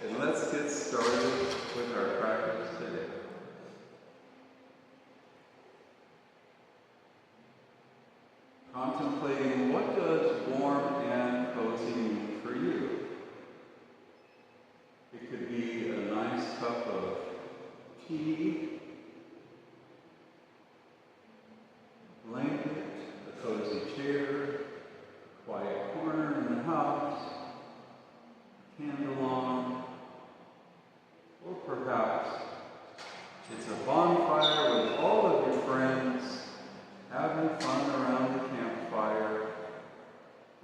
And let's get started with our practice today. Contemplating what does warm and cozy mean for you. It could be a nice cup of tea, blanket, a cozy chair, a quiet corner in the house, a candle on, or perhaps it's a bonfire with all of your friends having fun around the campfire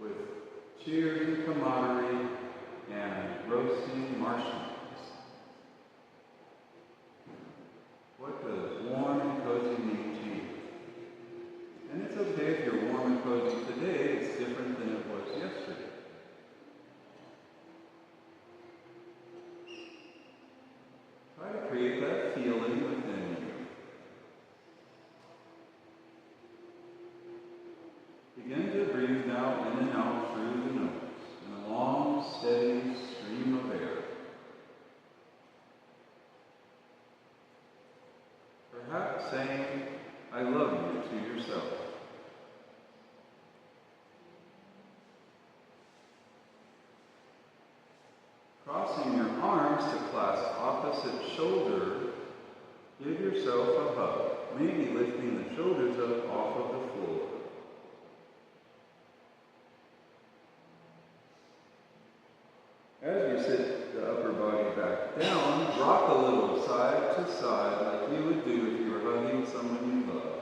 with cheers and camaraderie and roasting marshmallows. What does warm and cozy mean to you? And it's okay if you're warm and cozy today, it's different than it was yesterday. Try to create that feeling within you. Begin to breathe now in and out through the nose in a long, steady stream of air. Perhaps saying, I love you to yourself. Crossing your arms to clasp opposite shoulder, give yourself a hug, maybe lifting the shoulders up off of the floor. As you sit the upper body back down, rock a little side to side like you would do if you were hugging someone you love.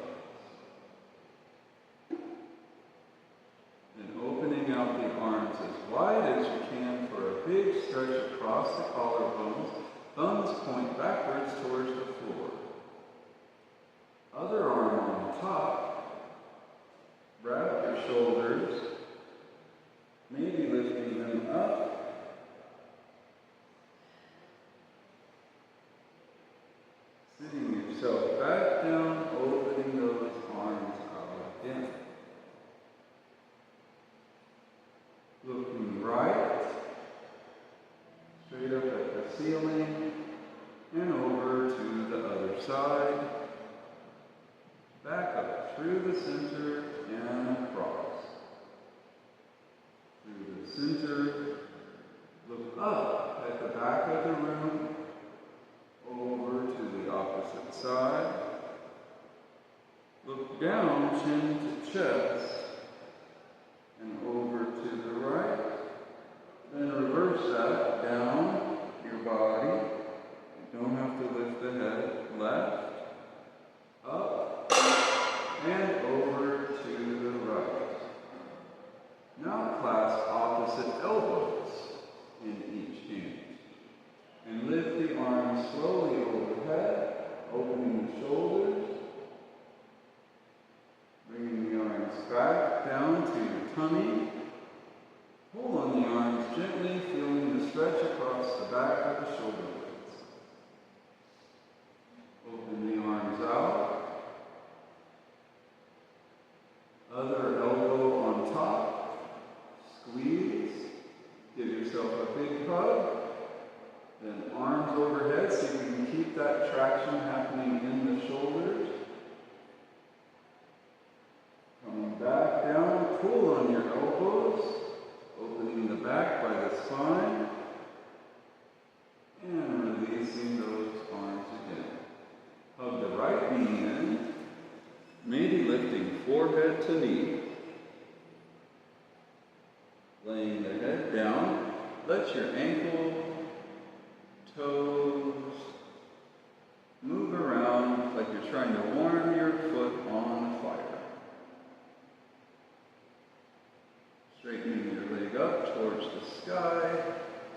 And opening out the arms as wide as you can for a big stretch across the collarbones, thumbs point backwards towards the floor. Other arm on top, wrap your shoulders, maybe lifting them up. Sitting yourself back down, opening those arms out again. Looking right, straight up at the ceiling, and over to the other side. Back up through the center and across. Through the center, look up at the back of the room, over to the opposite side. Look down, chin to chest, and over to the right. Then reverse that down your body. You don't have to lift the head. Left, up, and over to the right. Now clasp opposite elbows in each hand. And lift the arms slowly overhead, opening the shoulders. Bringing the arms back down to your tummy. Pull on the arms gently, feeling the stretch across the back of the shoulder blades. Open the arms out. Other elbow on top. Squeeze. Give yourself a big hug. Then arms overhead so you can keep that traction happening in the shoulders. Coming back down, pull on your elbows, opening the back by the spine, and releasing those arms again. Hug the right knee in, maybe lifting forehead to knee. Laying the head down, let your ankle, toes move around like you're trying to warm your foot on fire. Straightening your leg up towards the sky.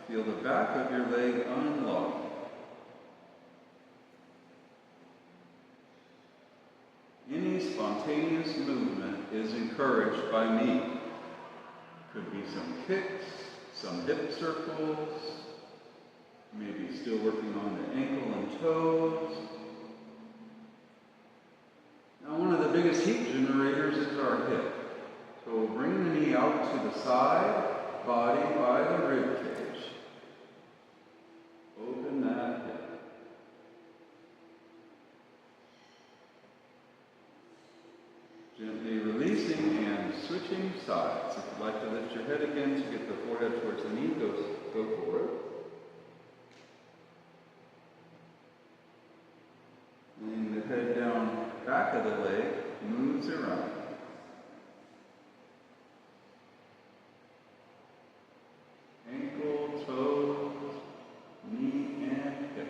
Feel the back of your leg unlock. Any spontaneous movement is encouraged by me. Could be some kicks, some hip circles, maybe still working on the ankle and toes. Now one of the biggest heat generators is our hip. So we'll bring the knee out to the side, body by the rib cage. forehead towards the knee, go for it. Laying the head down back of the leg, moves around. Ankle, toes, knee, and hip.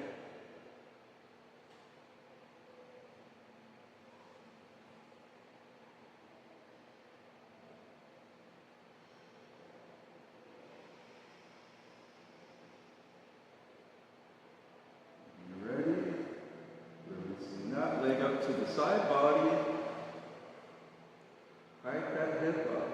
Leg up to the side body, hike that hip up.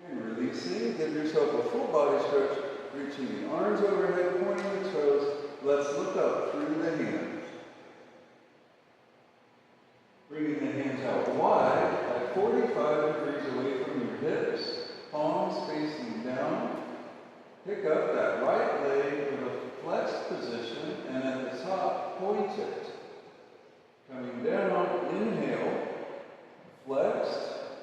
And releasing, give yourself a full body stretch, reaching the arms overhead, pointing the toes. Let's look up through the hands. Bringing the hands out wide at 45 degrees away from your hips. Palms facing down. Pick up that right leg with a flexed position and at the top, point it. Coming down, inhale, flexed,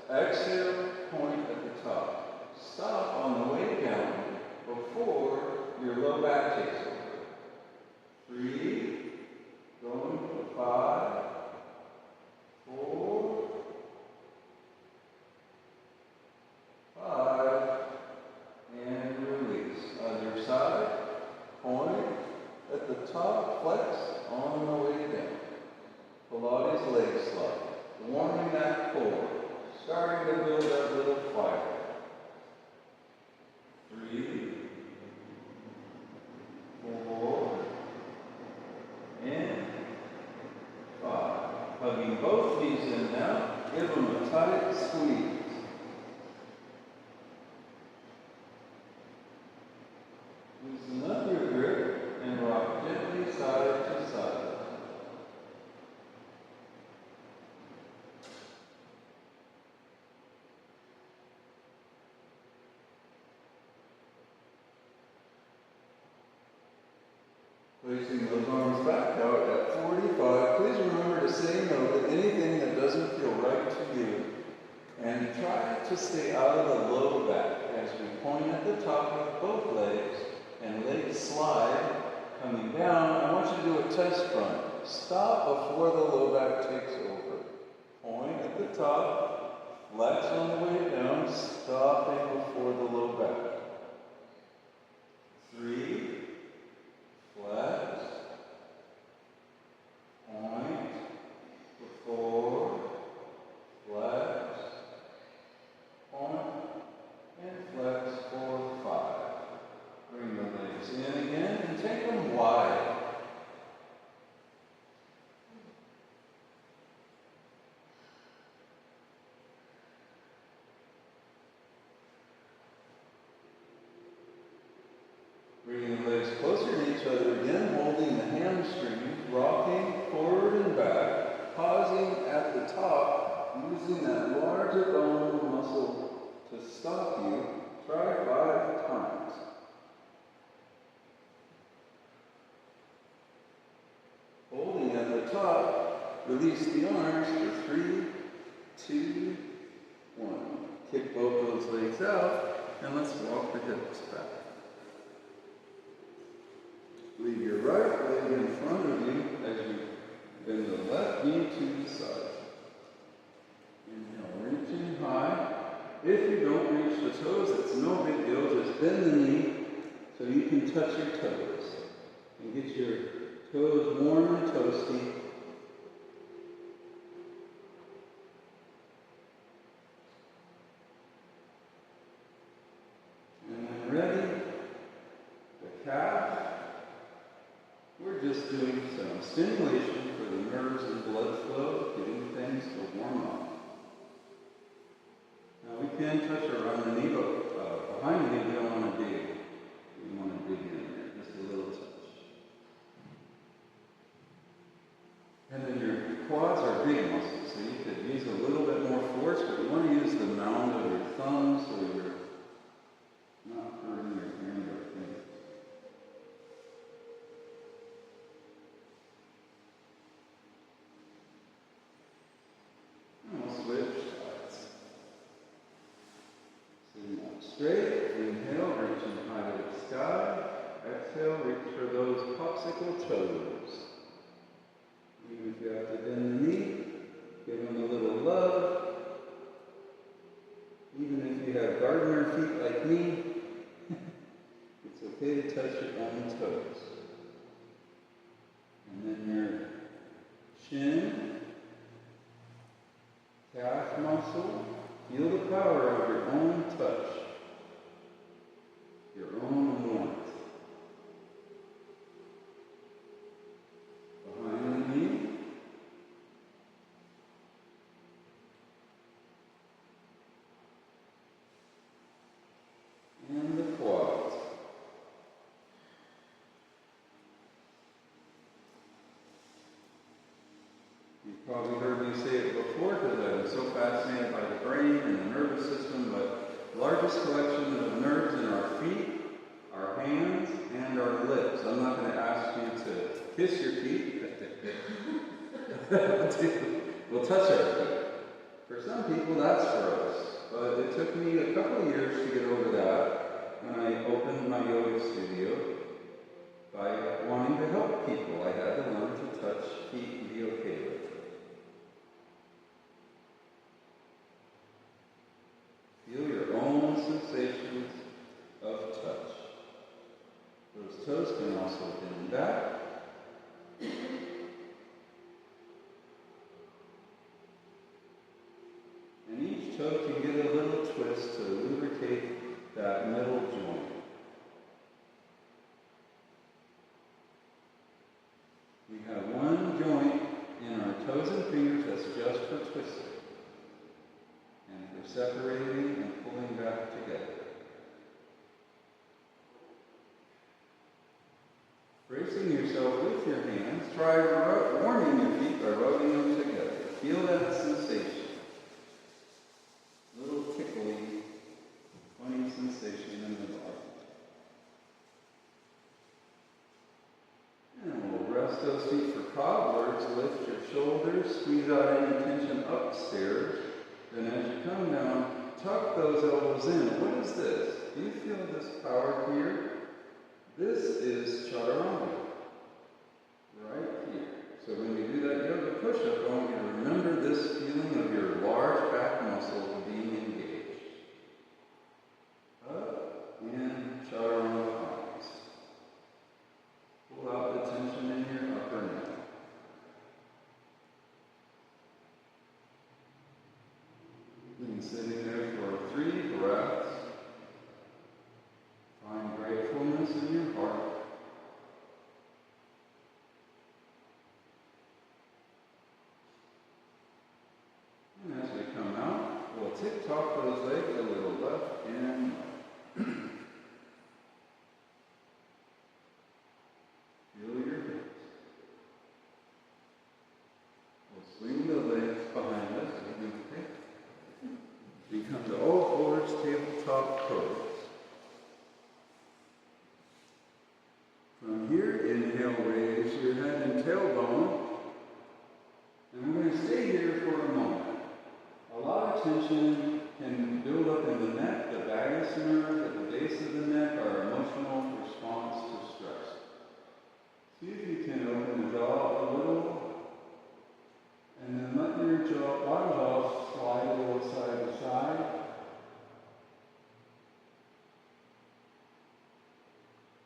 exhale, point at the top. Stop on the way down before your low back takes over. 3, going to 5, 4, 5, and release. Other side, point at the top, flex on the way down. Pilates leg slide, warming that core, starting to build that little fire. 3, 4, and 5. Hugging both knees in now, give them a tight squeeze. Loosen up your grip and rock gently side to side. Placing those arms back out at 45, please remember to say no to anything that doesn't feel right to you. And try to stay out of the low back as we point at the top of both legs and legs slide. Coming down, I want you to do a test run. Stop before the low back takes over. Point at the top, flex on the way down, stopping before the low back. 3, flex, point, 4, flex, point, and flex for 5. Bring the legs in again and take them wide. Bringing the legs closer to each other again, holding the hamstrings, rocking forward and back, pausing at the top, using that large abdominal muscle to stop you. Try 5 times. Holding at the top, release the arms for 3, 2, 1. Kick both those legs out, and let's walk the hips back. Leave your right leg in front of you as you bend the left knee to the side. Inhale, reaching high. If you don't reach the toes, it's no big deal. Just bend the knee so you can touch your toes. And get your toes warm and toasty. And when ready, the calf. We're just doing some stimulation for the nerves and blood flow, getting things to warm up. Now we can touch around the knee, but behind the knee we don't want to dig. We want to dig in there, just a little touch. And then your quads are big muscles, so you could use a little bit more force, but you want to use the mound of your thumb so you're not hurting your hand or fingers. toes. Even if you have to bend the knee, give them a little love. Even if you have gardener feet like me, it's okay to touch your own toes. And then your chin, calf muscle, feel the power of your own touch, your own warmth. Behind the knee, and the quads. You've probably heard me say it before because I'm so fascinated by the brain and the nervous system, but the largest collection of nerves in our feet, our hands, and our lips. I'm not going to ask you to kiss your feet. We'll touch our feet. For some people, that's for us. But it took me a couple of years to get over that when I opened my yoga studio by wanting to help people. I had to learn to touch feet and be okay with it. Feel your own sensations of touch. Those toes can also bend back. And each toe can get a little twist to lubricate that middle joint. We have one joint in our toes and fingers that's just for twisting. And for separating and pulling back together. Bracing yourself with your hands, try warming your feet by rubbing them together. Feel that sensation. Little tickly, funny sensation in the body. And we'll rest those feet for cobblers. Lift your shoulders, squeeze out any tension upstairs. Then as you come down, tuck those elbows in. What is this? Do you feel this power here? This is chaturanga. Right here. So when you do that yoga push-up, I want you to remember this feeling of your large back muscle being engaged. Up and chaturanga eyes. Pull out the tension in your upper neck. And sitting there for 3 breaths. Find gratefulness in your heart. And as we come out, we'll tick-tock those legs a little left and right. Feel your hips. We'll swing the legs behind us. We come to all fours, tabletop pose. From here, inhale, raise your head and tailbone. And we're going to stay here for a moment. A lot of tension can build up in the neck. The vagus nerve at the base of the neck, our emotional response to stress. See if you can open the jaw a little. And then let your bottom jaw slide a little side to side.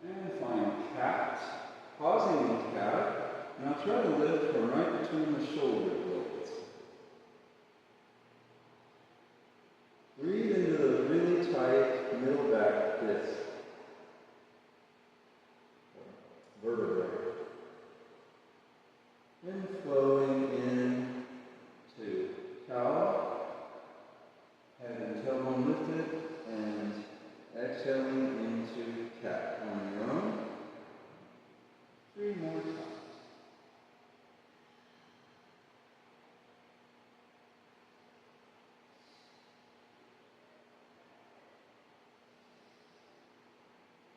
And find cat. Pausing in cat. Now try to lift from right between the shoulder blades. Breathe into the really tight middle back disc. Vertebrae. And flowing in to cow. Head and tailbone lifted. And exhaling into cat on your own. 3 more times.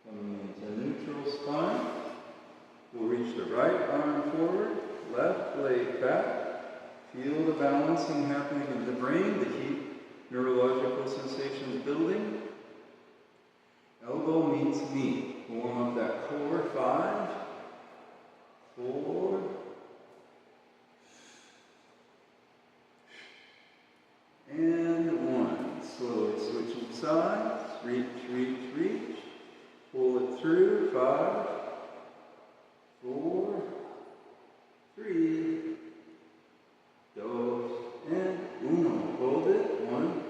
Coming into neutral spine. We'll reach the right arm forward, left leg back. Feel the balancing happening in the brain to keep neurological sensations building. Elbow meets knee. Warm up that core 5. 4, and 1. Slowly switching sides. Reach, reach, reach. Pull it through. 5, 4, 3, 2, and 1. Hold it. 1,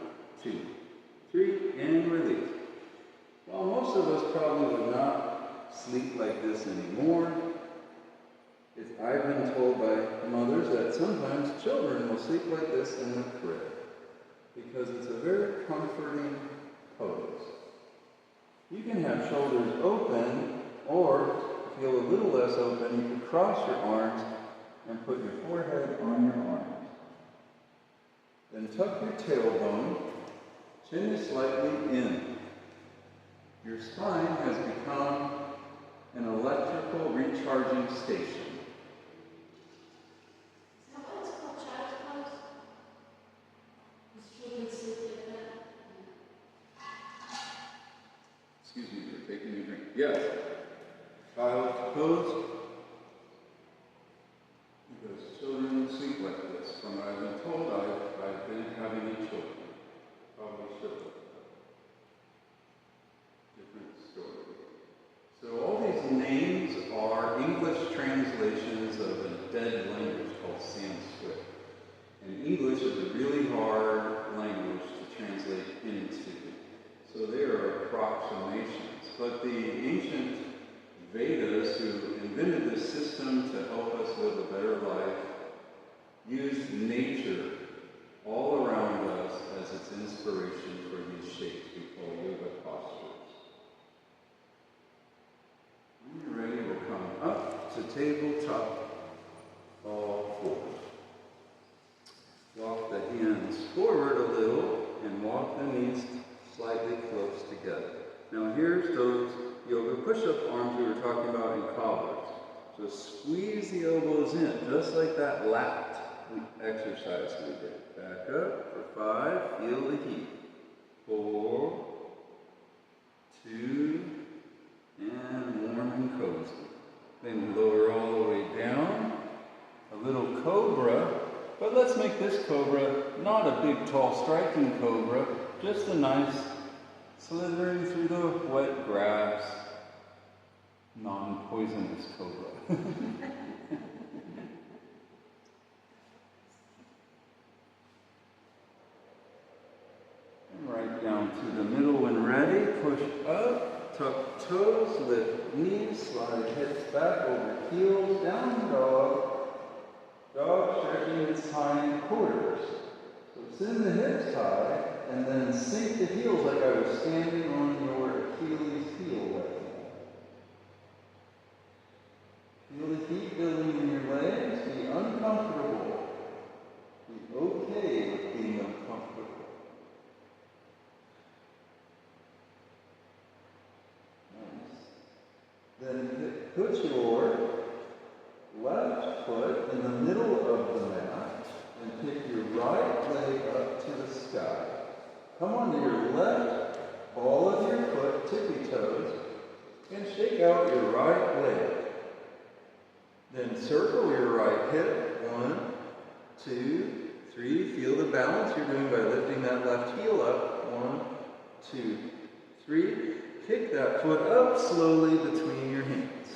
2, 3, and release. While most of us probably would not sleep like this anymore, I've been told by mothers that sometimes children will sleep like this in the crib because it's a very comforting pose. You can have shoulders open, or feel a little less open, you can cross your arms and put your forehead on your arms. Then tuck your tailbone, chin is slightly in. Your spine has become an electrical recharging station. Is that what it's called, child's pose? Does children sleep like that? Excuse me for taking a drink. Yes. Child's pose. Because children sleep like this. From what I've been told, I've been having a children. Probably should. Different story. So all these names are English translations of a dead language called Sanskrit. And English is a really hard language to translate into. So they are approximations. But the ancient Vedas, who invented this system to help us live a better life, used nature all around us as its inspiration for these shapes we call yoga postures. When you're ready, we'll come up to tabletop, all 4. Walk the hands forward a little and walk the knees slightly close together. Now here's those yoga push-up arms we were talking about in cobblers. So squeeze the elbows in, just like that lat exercise we did. Back up for 5, feel the heat. 4, 2, and warm and cozy. Then lower all the way down. A little cobra, but let's make this cobra not a big, tall, striking cobra, just a nice slithering through the wet grass, non-poisonous cobra. And right down to the middle when ready. Push up, tuck toes, lift knees, slide hips back over heels, down dog. Dog stretching its hind quarters. So send the hips high, and then sink the heels like I was standing on your Achilles heel right now. Feel the heat building in your legs. Be uncomfortable. Be okay with being uncomfortable. Nice. Then put your left foot in the middle of the mat and pick your right leg up to the sky. Come onto your left ball of your foot, tippy toes, and shake out your right leg. Then circle your right hip. 1, 2, 3. Feel the balance you're doing by lifting that left heel up. 1, 2, 3. Kick that foot up slowly between your hands.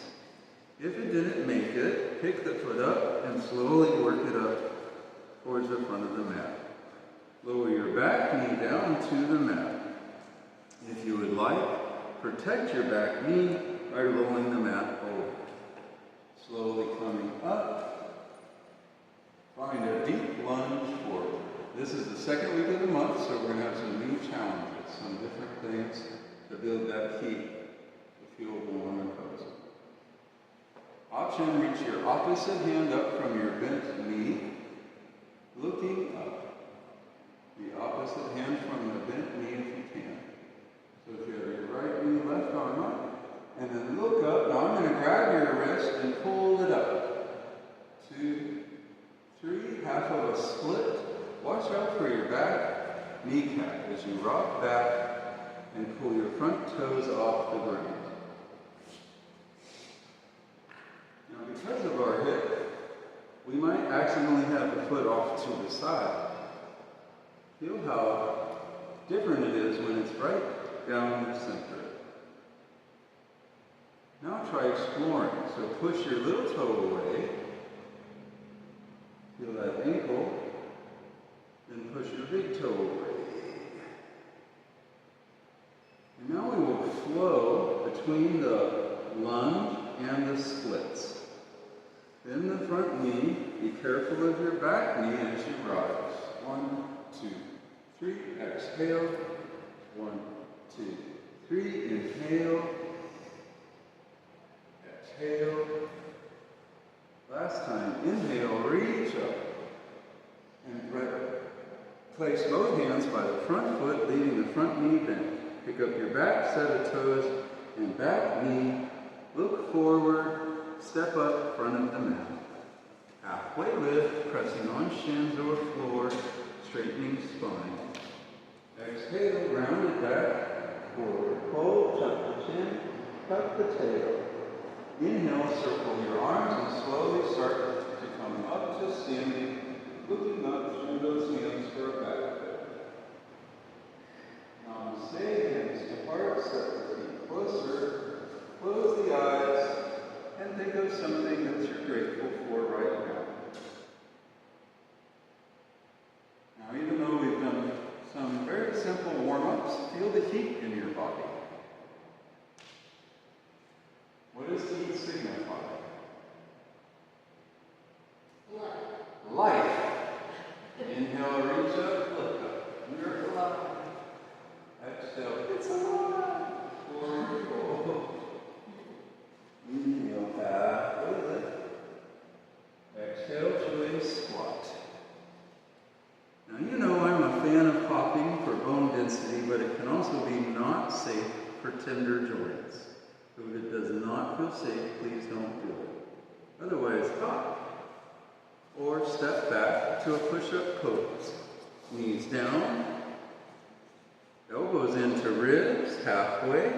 If it didn't make it, pick the foot up and slowly work it up towards the front of the mat. Lower your back knee down to the mat. If you would like, protect your back knee by rolling the mat over. Slowly coming up. Find a deep lunge forward. This is the second week of the month, so we're going to have some new challenges, some different things to build that heat to feel warm and cozy. Option, reach your opposite hand up from your bent knee, looking up. The opposite hand from the bent knee if you can. So if you have your right knee, left arm up, and then look up. Now I'm going to grab your wrist and pull it up. 2, 3, half of a split. Watch out for your back kneecap as you rock back and pull your front toes off the ground. Now because of accidentally have the foot off to the side. Feel how different it is when it's right down your center. Now try exploring. So push your little toe away. Feel that ankle. Then push your big toe away. And now we will flow between the lunge and the splits. Then the front knee. Be careful of your back knee as you rise. 1, 2, 3. Exhale. 1, 2, 3. Inhale. Exhale. Last time, inhale, reach up. And place both hands by the front foot, leaving the front knee bent. Pick up your back set of toes and back knee. Look forward, step up, front of the mat. Halfway lift, pressing on shins or floor, straightening spine. Exhale, round it back, forward, hold, tuck the chin, tuck the tail. Inhale, circle your arms and slowly start to come up to standing, looking up through those hands for a back lift. Namaste, hands to heart, step the feet closer, close the eyes, and think of something that you're grateful for right now. Now, even though we've done some very simple warm-ups, feel the heat in your body. What does heat signify? Life. Inhale, reach up, lift up. You're alive. Exhale, it's alive. Forward fold. Inhale, halfway lift. Exhale to a squat. Now you know I'm a fan of hopping for bone density, but it can also be not safe for tender joints. So if it does not feel safe, please don't do it. Otherwise, hop. Or step back to a push-up pose. Knees down. Elbows into ribs, halfway.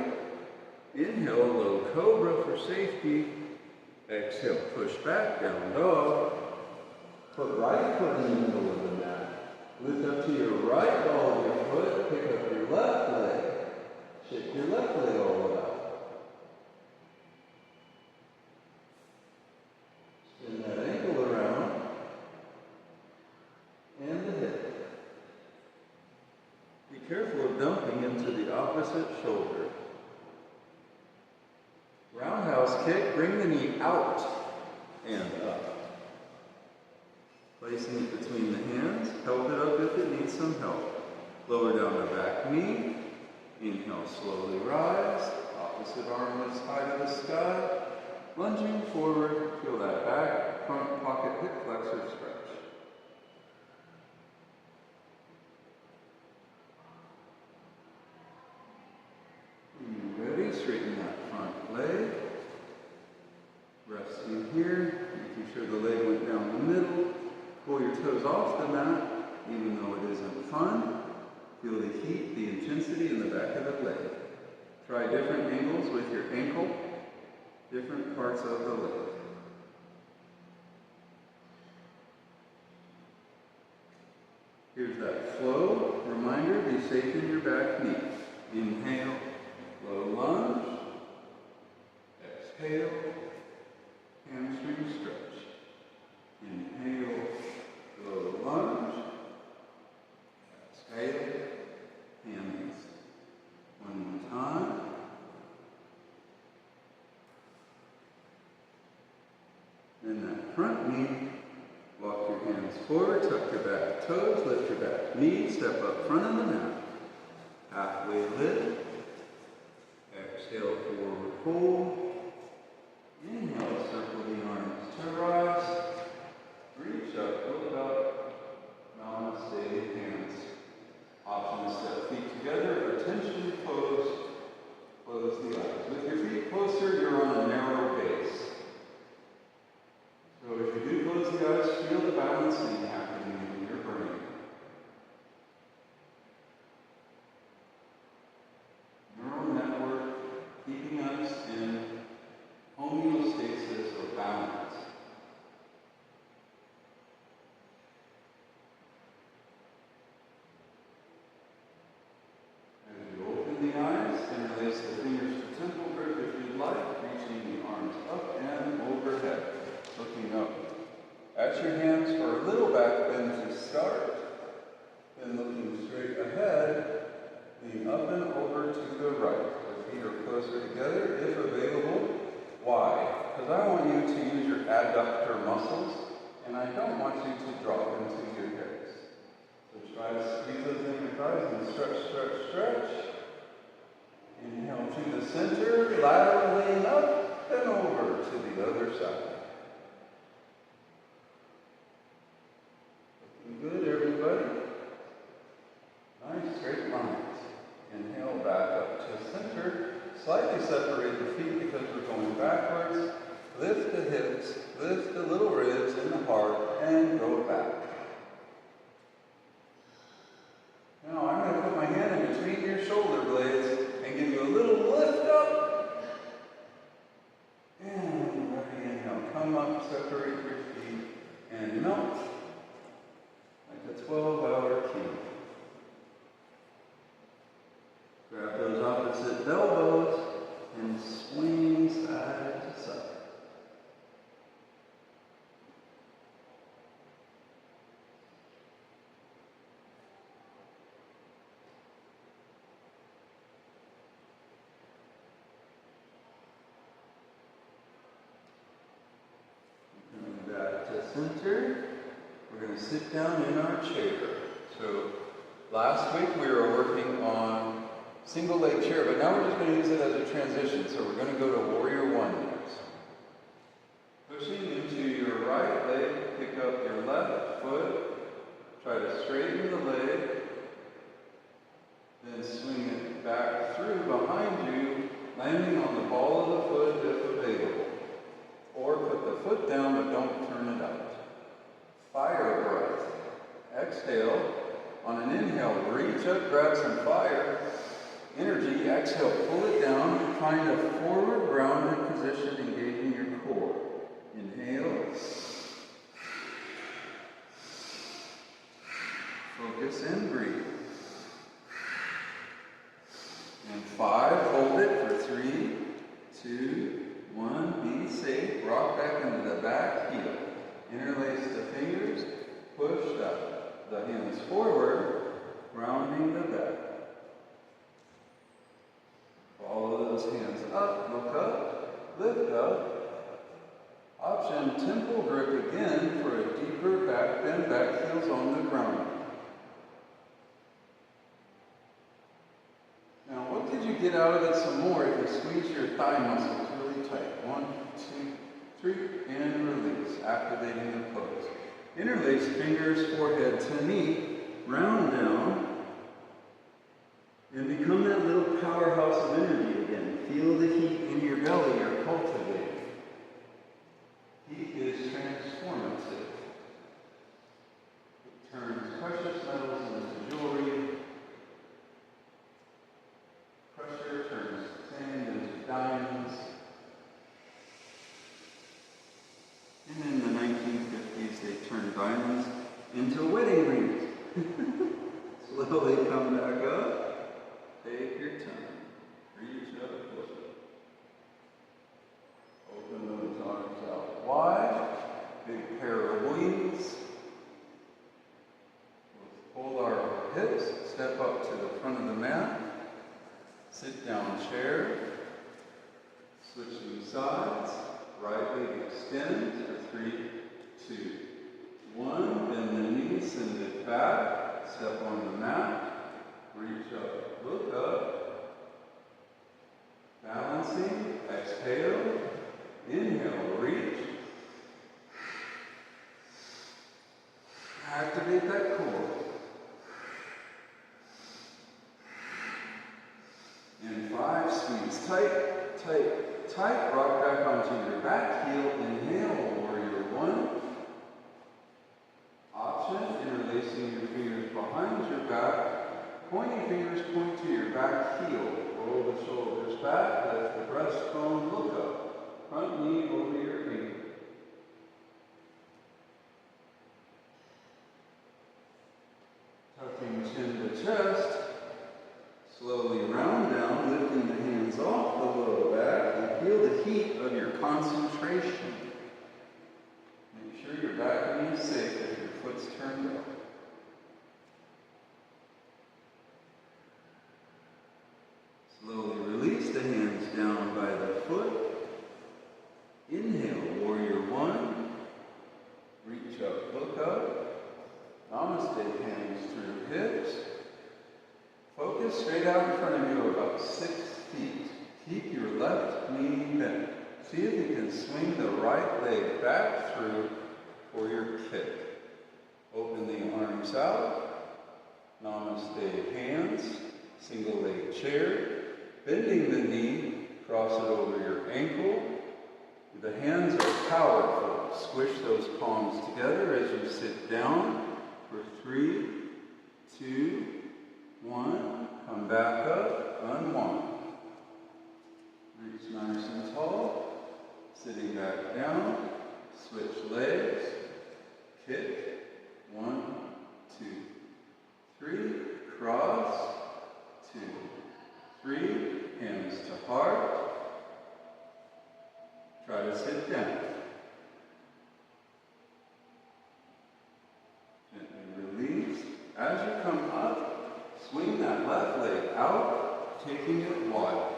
Inhale, low cobra for safety. Exhale, push back, down dog. Put right foot in the middle of the mat. Lift up to your right ball of your foot. Pick up your left leg. Shake your left leg all the way out. Spin that ankle around. And the hip. Be careful of dumping into the opposite shoulder. Roundhouse kick, bring the knee out and up. Placing it between the hands, help it up if it needs some help. Lower down the back knee. Inhale, slowly rise. Opposite arm is high to the sky. Lunging forward, feel that back, front pocket hip flexor stretch. When you're ready, straighten that front leg. Resting here, making sure the leg went down the middle. Pull your toes off the mat, even though it isn't fun. Feel the heat, the intensity in the back of the leg. Try different angles with your ankle, different parts of the leg. Here's that flow. Reminder, be safe in your back knee. Inhale, low lunge. Exhale, hamstring stretch. Inhale, low lunge. Exhale, hands. One more time. Then that front knee, walk your hands forward, tuck your back toes, lift your back knee, step up front of the mat. Halfway lift. Exhale, forward fold. Inhale, circle the arms to rise. Reach up, look up. Namaste, hands. Option to step feet together, attention pose. Close the eyes. With your feet closer, you're on a narrow base. So as you do close the eyes, feel the balancing happening in your brain. Neural network keeping us in I don't want you to drop into your hips. So try to squeeze those inner thighs and stretch, stretch, stretch. Inhale to the center, laterally up and over to the other side. Looking good, everybody. Nice, straight lines. Inhale back up to center. Slightly separate the feet because we're going backwards. Lift the hips, lift the little ribs and the heart, and go back. Now I'm going to put my hand in between your shoulder blades and give you a little lift up. And ready, inhale. Come up, separate your feet, and melt like a 12-hour cube. Grab those opposite elbows and swing side to side. Coming back to center, we're going to sit down in our chair. So last week we were working on single leg chair, but now we're just going to use it as a transition. So we're going to go to warrior one next. Pushing into your right leg, pick up your left foot, try to straighten the leg, then swing it back through behind you, landing on the ball of the foot if available. Or put the foot down but don't turn it out. Fire breath. Exhale. On an inhale, reach up, grab some fire. Energy, exhale, pull it down, find a forward grounded position, engaging your core. Inhale. Focus and breathe. And 5, hold it for 3, 2, 1, be safe. Rock back into the back heel. Interlace the fingers, push the hands forward, rounding the back. Follow those hands up, look up, lift up. Option temple grip again for a deeper back bend, back heels on the ground. Now, what did you get out of it some more if you squeeze your thigh muscles really tight? 1, 2, 3, and release, activating the pose. Interlace fingers, forehead to knee, round down. And become that little powerhouse of energy again. Feel the heat in your belly you're cultivating. Heat is transformative. It turns precious metals into jewelry. Pressure turns sand into diamonds. And in the 1950s, they turned diamonds into wedding rings. Slowly come back up. Take your time. Reach up, push up. Open those arms out wide. Big pair of wings. We'll pull our hips. Step up to the front of the mat. Sit down chair. Switching sides. Right leg extend for 3, 2, 1. Bend the knees, send it back. Step on the mat. Reach up, look up, balancing, exhale, inhale, reach, activate that core, and 5, squeeze tight, tight, tight, rock back onto your back heel, inhale, warrior one, option, interlacing your fingers behind your back. Pointing fingers point to your back heel. Roll the shoulders back, lift the breastbone, look up. Front knee over your finger. Tucking chin to chest. Slowly round down, lifting the hands off the low back, and feel the heat of your concentration. Make sure your back knee is safe if your foot's turned up. Slowly release the hands down by the foot. Inhale, warrior one. Reach up Namaste, hands through hips. Focus straight out in front of you about 6 feet. Keep your left knee bent. See if you can swing the right leg back through for your kick. Open the arms out. Namaste, hands. Single leg chair. Bending the knee, cross it over your ankle. The hands are powerful. Squish those palms together as you sit down for 3, 2, 1. Come back up, unwind. Reach nice and tall. Sitting back down. Switch legs. Kick. 1, 2, 3. Cross. 2, 3. Hands to heart. Try to sit down. Gently release. As you come up, swing that left leg out, taking it wide.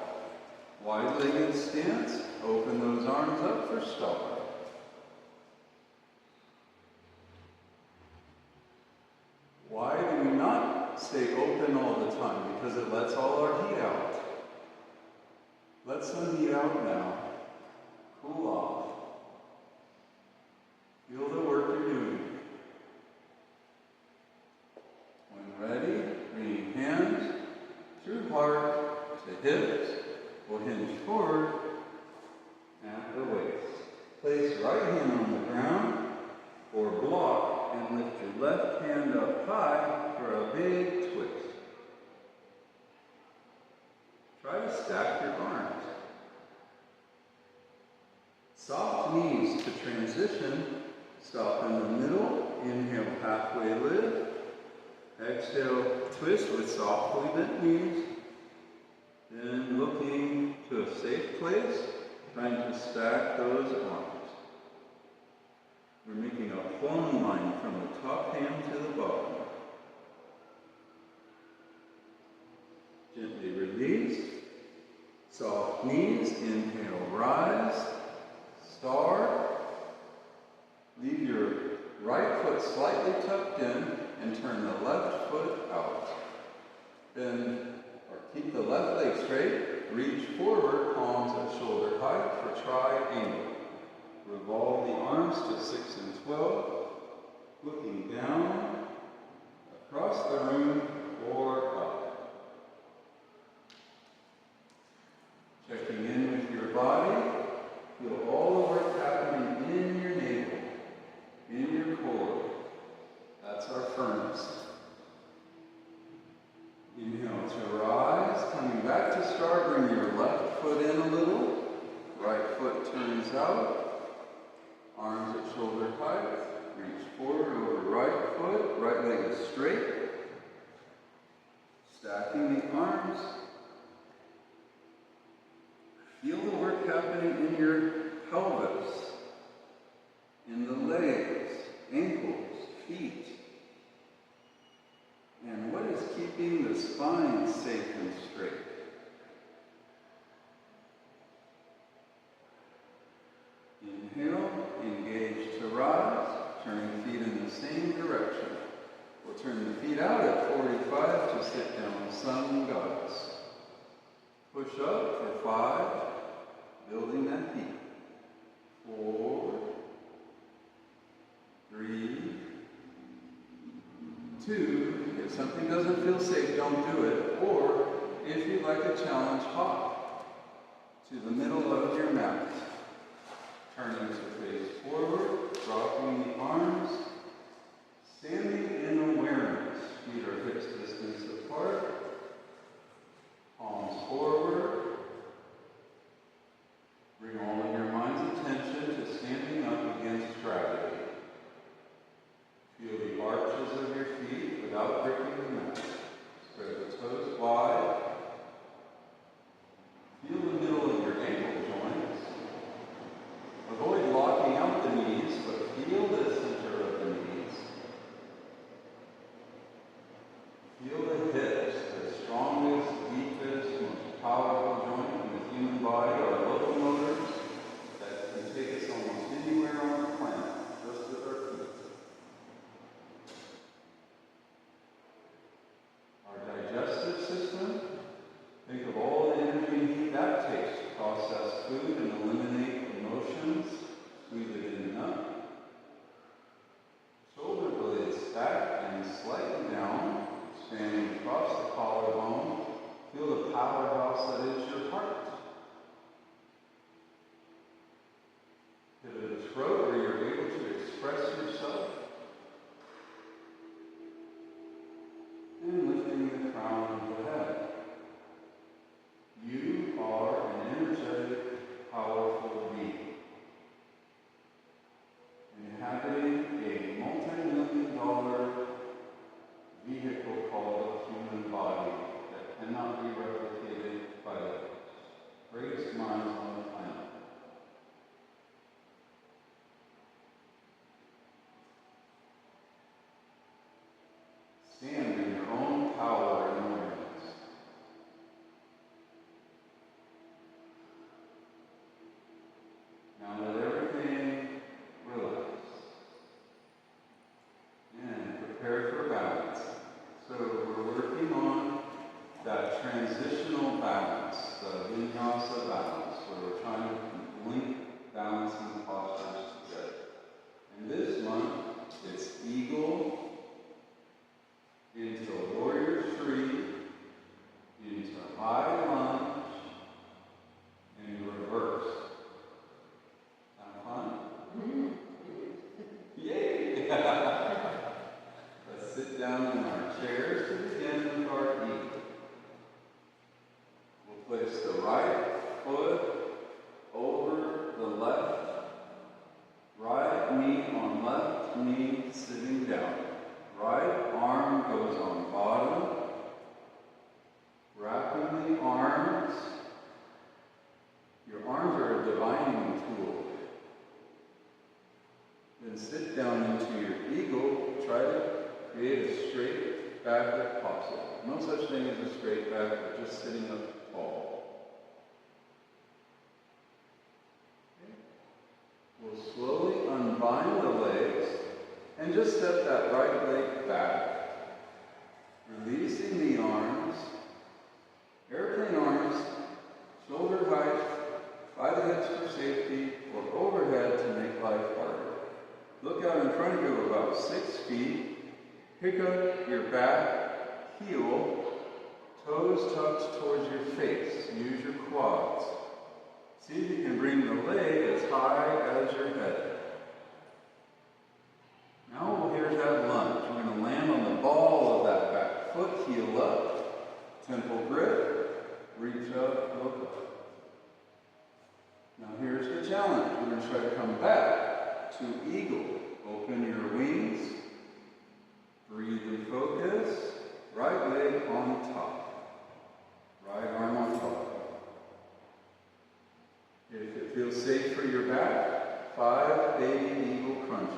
Wide-legged stance. Open those arms up for star. Why do we not stay open all the time? Because it lets all our heat out. Let some heat out now. Cool off. Feel the work you're doing. When ready, bring hands through heart to hips. We'll hinge forward at the waist. Place right hand on the ground or block and lift your left hand up high for a big twist. Try to stack your arms. Soft knees to transition. Stop in the middle. Inhale, halfway lift. Exhale, twist with softly bent knees. Then looking to a safe place, trying to stack those arms. We're making a plumb line from the top hand to the bottom. Gently release. Soft knees. Inhale, rise. Star. Leave your right foot slightly tucked in and turn the left foot out. Bend or keep the left leg straight. Reach forward, palms at shoulder height for triangle. Revolve the arms to 6 and 12. Looking down, across the room, or up. Checking in with your body. Feel all the work happening in your navel, in your core. That's our furnace. Inhale to rise. Coming back to star, bring your left foot in a little. Right foot turns out. Arms at shoulder height. Reach forward over right foot. Right leg is straight. Stacking the arms. Feel the work happening in your pelvis, in the legs, ankles, feet. And what is keeping the spine safe and straight? Inhale, engage to rise, turning feet in the same direction. We'll turn the feet out at 45 to sit down sun goddess. Push up for 5. Building that heat. 4, 3, 2. If something doesn't feel safe, don't do it. Or, if you'd like a challenge, hop to the middle of your mat. Turning to face forward, dropping the arms, standing in awareness. Feet are hips distance apart. Palms forward. Bring all of your mind's attention to standing up against gravity. Feel the arches of your feet without gripping the mat. Spread the toes wide. Feel the middle of your ankle joints. Avoid locking out the knees, but feel the center of the knees. Feel the hips, the strongest, deepest, most powerful joint in the human body, our locomotors that can take us almost anywhere on the planet, just with our feet. hands slightly down, expanding across the collarbone. Feel the powerhouse that is your heart. Pivot the throat where you're able to express yourself. And lifting the crown of the head. You are an energetic, powerful being. Inhabiting a multi-million-dollar vehicle called a human body that cannot be replicated by the greatest minds on the planet. Stand in your own power and awareness. Now let everything relax. And prepare for balance. So we're working on that transitional balance, the vinyasa balance, where we're trying to link balance and postures together. And this month, it's eagle into warrior three, into high lunge, and reverse. Sound fun? Yay! Let's sit down in our chairs to begin with our eagle. We'll place the right foot over the left, right knee on left knee, sitting down. Right arm goes on bottom. Wrapping the arms. Your arms are a divining tool. Then sit down into your eagle. Try to create a straight back if possible. No such thing as a straight back, but just sitting up tall. Okay. We'll slowly unbind the legs and just step that right leg back. Releasing the arms. Airplane arms, shoulder height, by the hips for safety, or overhead to make life harder. Look out in front of you about 6 feet. Pick up your back heel, toes tucked towards your face. Use your quads. See if you can bring the leg as high as your head. Now here's that lunge. We're going to land on the ball of that back foot, heel up, temple grip, reach up, look up. Now here's the challenge. We're going to try to come back to eagle. Open your wings. Breathe and focus. Right leg on top. Right arm on top. If it feels safe for your back, 5 baby eagle crunches.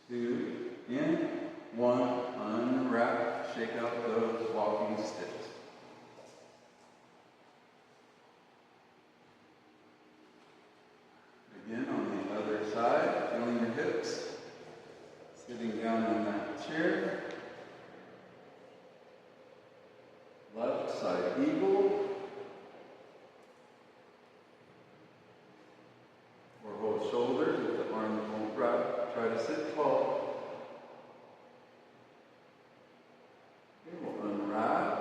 2, in, 1, unwrap, shake out those walking sticks. Again on the other side, feeling your hips, sitting down on that chair. Left side eagle. Or hold shoulders if the arms won't wrap. Try to sit tall. Okay, we'll unwrap.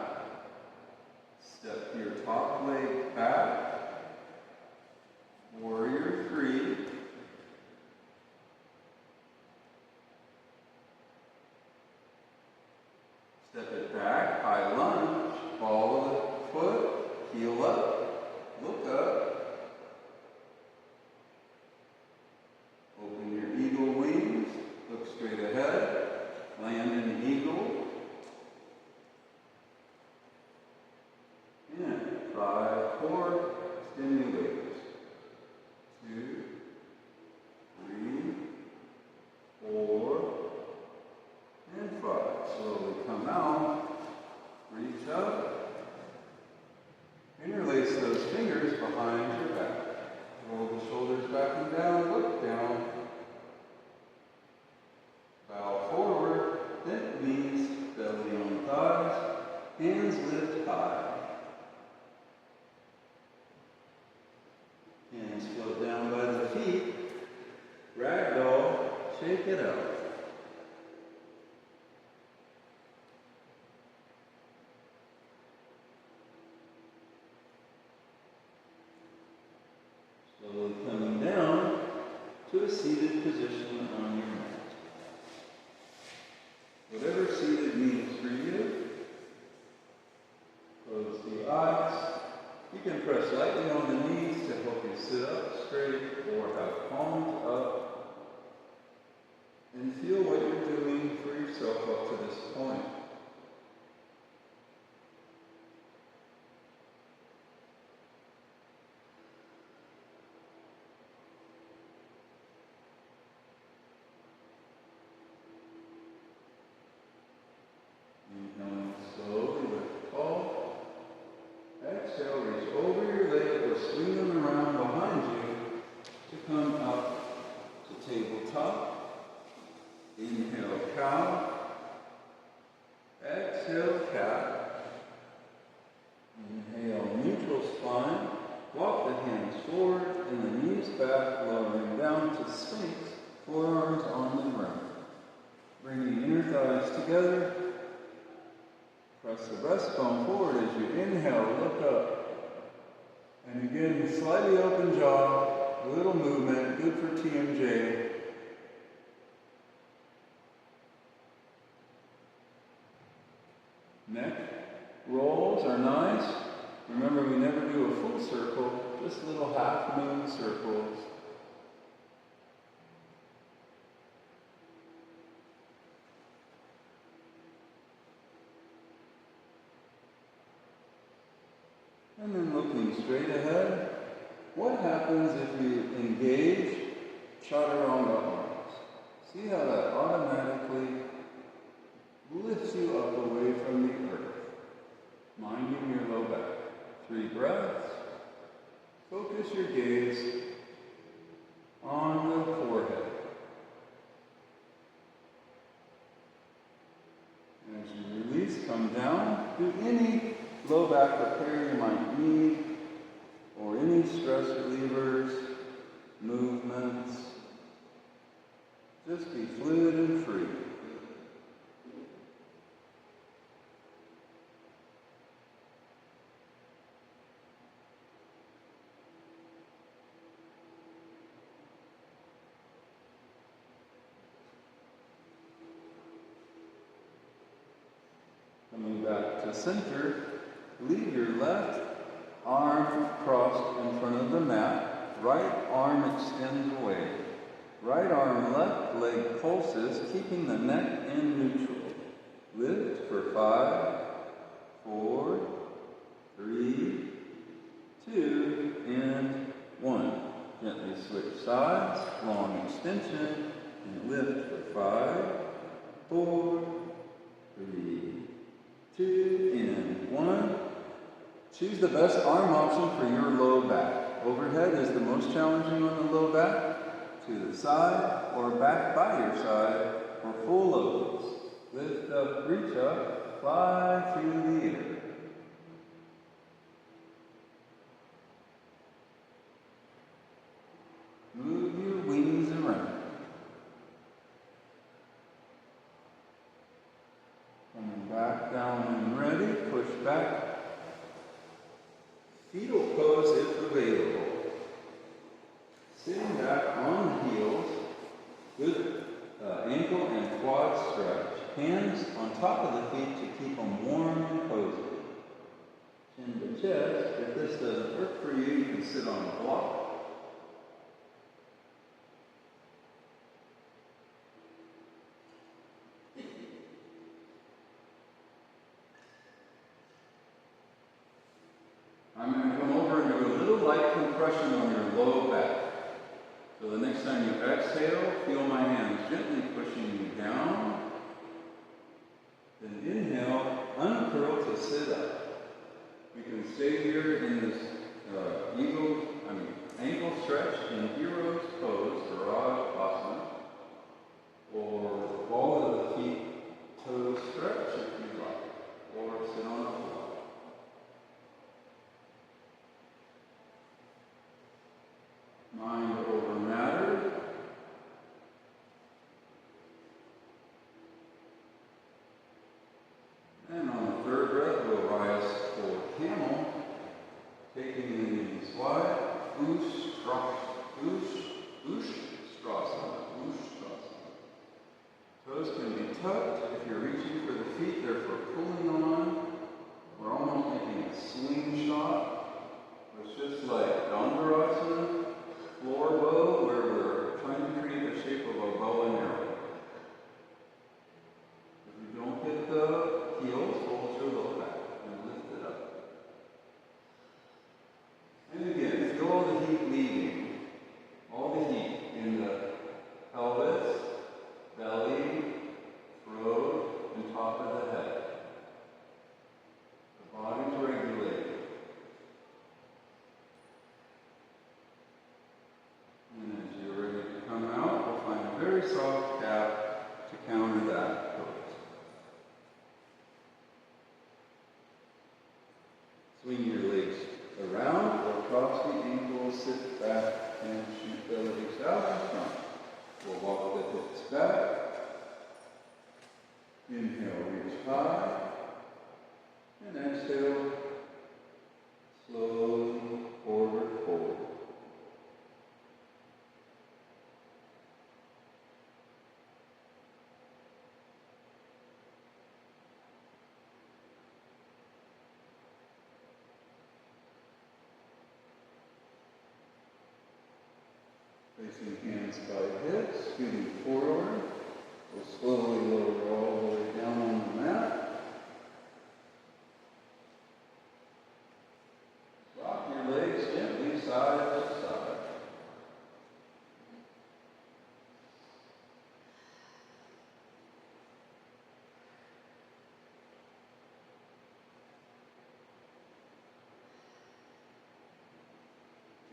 Step your top leg back. Warrior 3. Step it back. High lunge. Ball of the foot. Heel up. Look up. Open your eagle wings. Look straight take it out. Slowly coming down to a seated position on your mat. Whatever seated means for you, close the eyes. You can press lightly on the knees to help you sit up straight or have palms up. And feel what you're doing for yourself up to this point. Inhaling slowly lift tall. Exhale, reach over your leg or swing them around behind you to come up to tabletop. Inhale, cow. Exhale, cat. Inhale, neutral spine. Walk the hands forward and the knees back, lowering down to sphinx, forearms on the ground. Bring the inner thighs together. Press the breastbone forward as you inhale, look up. And again, slightly open jaw, a little movement, good for TMJ. Neck rolls are nice. Remember, we never do a full circle, just little half moon circles. And then looking straight ahead, what happens if you engage chaturanga arms? See how that automatically lifts you up away from the earth, minding your low back. 3 breaths. Focus your gaze on the forehead. As you release, come down. Do any low back repair you might need, or any stress relievers, movements. Just be fluid and free. Coming back to center, leave your left arm crossed in front of the mat. Right arm extends away. Right arm, left leg pulses, keeping the neck in neutral. Lift for 5, 4, 3, 2, and 1. Gently switch sides, long extension, and lift for 5, 4, 3, 2, and 1. Choose the best arm option for your low back. Overhead is the most challenging on the low back. To the side or back by your side for full loads. Lift up, reach up, fly through the air. Move your wings around. Coming back down and ready, push back. Fetal pose if available. Sitting back on the heels, good ankle and quad stretch. Hands on top of the feet to keep them warm and cozy. Chin to chest. If this doesn't work for you, you can sit on a block. I'm going to come over and do a little light compression on your low back. So the next time you exhale, feel my hands gently pushing you down. Then inhale, uncurl to sit up. You can stay here in this ankle stretch in hero's pose, Virajasana, or ball of the feet, toe stretch if you like, or sit on a block. Mind over matter. very soft tap to counter that pose. Swing your legs around or across the ankles, sit back and shoot the legs out in front. We'll walk the hips back. Inhale, reach high. And exhale, slowly forward, forward. Placing hands by hips, scooting forward. We'll slowly lower all the way down on the mat. Rock your legs gently side to side.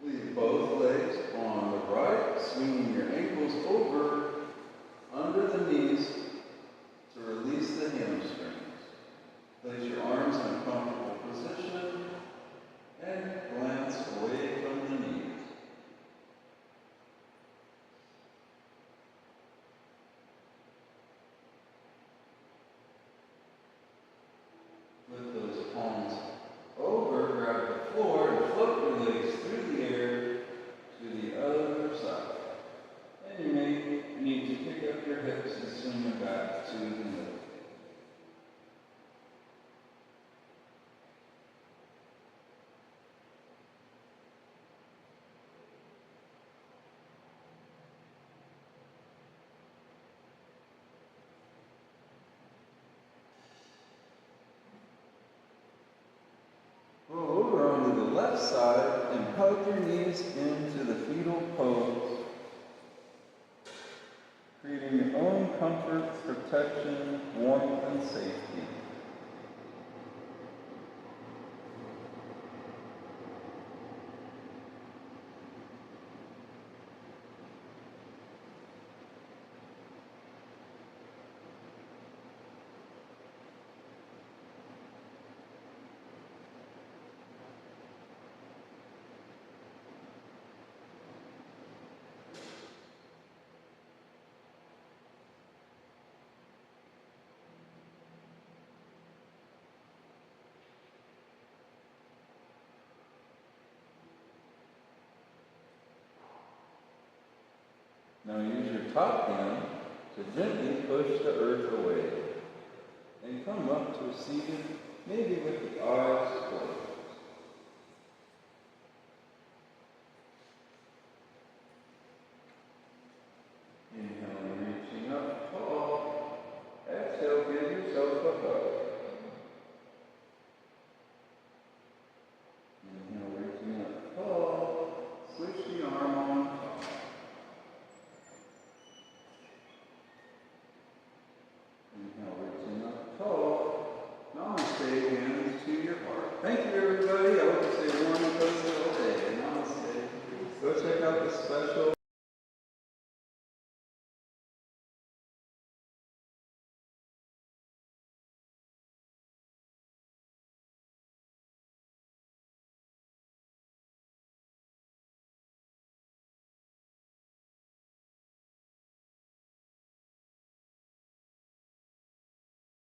Leave both legs on the right, swinging your ankles over under the knees to release the hamstrings. Place your arms in a comfortable position and glance away from the knees. With those palms over, grab the floor and float your legs through the air to the other side. And you may need to pick up your hips and swing them back to the middle. Roll over onto the left side and hug your knees into the fetal pose, creating your own comfort, protection, warmth, and safety. Now use your top hand to gently push the earth away and come up to a seated, maybe with the eyes closed.